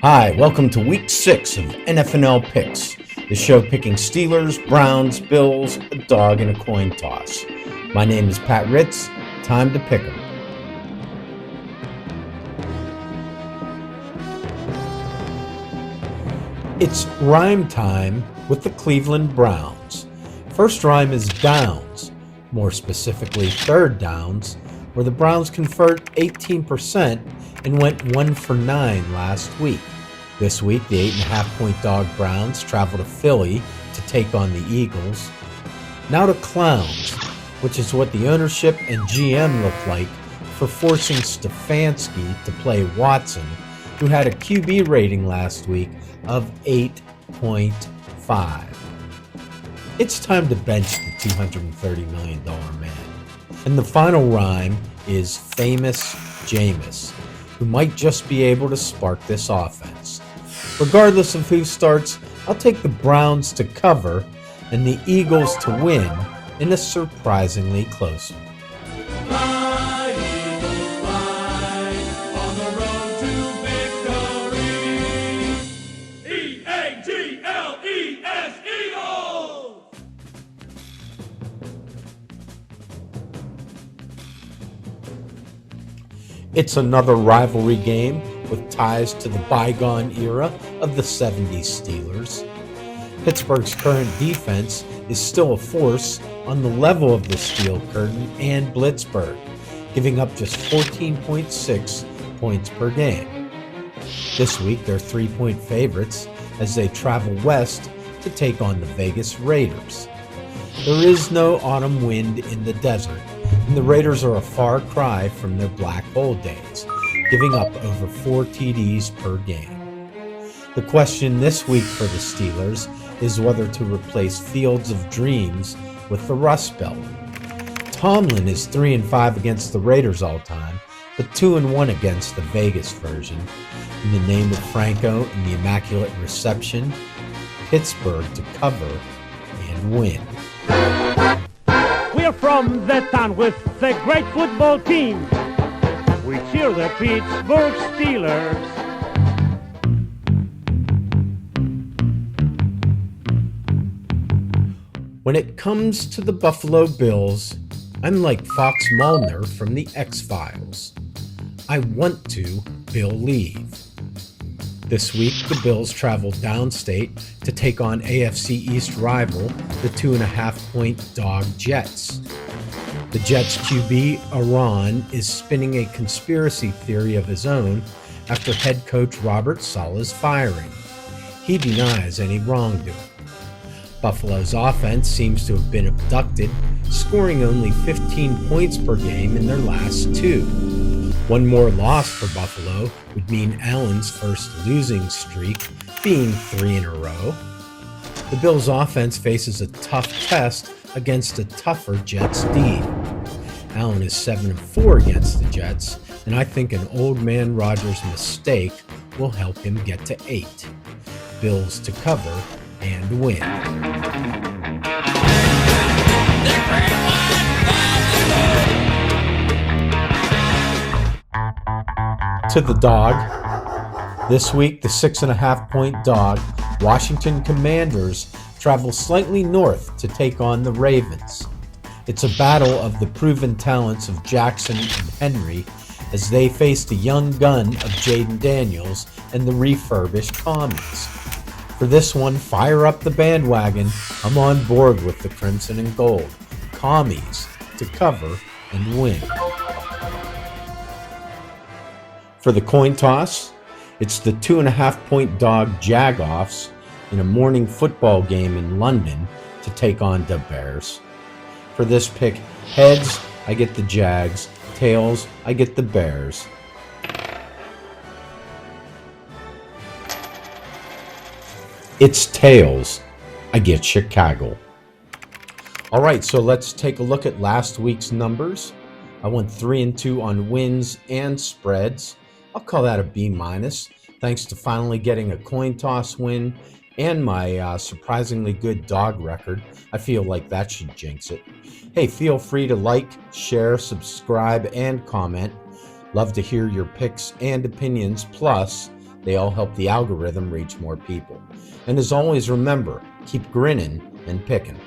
Hi, welcome to week 6 of NFnL Picks, the show picking Steelers, Browns, Bills, a dog, and a coin toss. My name is Pat Ritz. Time to pick 'em. It's rhyme time with the Cleveland Browns. First rhyme is downs, more specifically third downs, where the Browns convert 18% and went 1 for 9 last week. This week, the 8.5-point dog Browns travel to Philly to take on the Eagles. Now to clowns, which is what the ownership and GM look like for forcing Stefanski to play Watson, who had a QB rating last week of 8.5. It's time to bench the $230 million man. And the final rhyme is famous Jameis, who might just be able to spark this offense. Regardless of who starts, I'll take the Browns to cover and the Eagles to win in a surprisingly close one. It's another rivalry game with ties to the bygone era of the 70s Steelers. Pittsburgh's current defense is still a force on the level of the Steel Curtain and Blitzburg, giving up just 14.6 points per game. This week, they're 3-point favorites as they travel west to take on the Vegas Raiders. There is no autumn wind in the desert, and the Raiders are a far cry from their black hole days, giving up over 4 TDs per game. The question this week for the Steelers is whether to replace Fields of Dreams with the Rust Belt. Tomlin is 3-5 against the Raiders all time, but 2-1 against the Vegas version. In the name of Franco and the Immaculate Reception, Pittsburgh to cover and win. We're from that town with a great football team. We cheer the Pittsburgh Steelers. When it comes to the Buffalo Bills, I'm like Fox Mulder from the X-Files. I want to believe. This week, the Bills travel downstate to take on AFC East rival, the 2.5-point dog Jets. The Jets QB, Aaron, is spinning a conspiracy theory of his own after head coach Robert Saleh's firing. He denies any wrongdoing. Buffalo's offense seems to have been abducted, scoring only 15 points per game in their last 2. One more loss for Buffalo would mean Allen's first losing streak, being 3 in a row. The Bills' offense faces a tough test against a tougher Jets D. Allen is 7-4 against the Jets, and I think an old man Rodgers mistake will help him get to 8. Bills to cover and win. To the dog. This week, the 6.5-point dog, Washington Commanders, travel slightly north to take on the Ravens. It's a battle of the proven talents of Jackson and Henry as they face the young gun of Jaden Daniels and the refurbished Commies. For this one, fire up the bandwagon. I'm on board with the Crimson and Gold. Commies to cover and win. For the coin toss, it's the 2.5-point dog Jagoffs in a morning football game in London to take on the Bears. For this pick, heads, I get the Jags. Tails, I get the Bears. It's tails, I get Chicago. All right, so let's take a look at last week's numbers. I went 3-2 on wins and spreads. I'll call that a B-, thanks to finally getting a coin toss win and my surprisingly good dog record. I feel like that should jinx it. Hey, feel free to like, share, subscribe, and comment. Love to hear your picks and opinions. Plus, They all help the algorithm reach more people. And as always, remember, keep grinning and picking.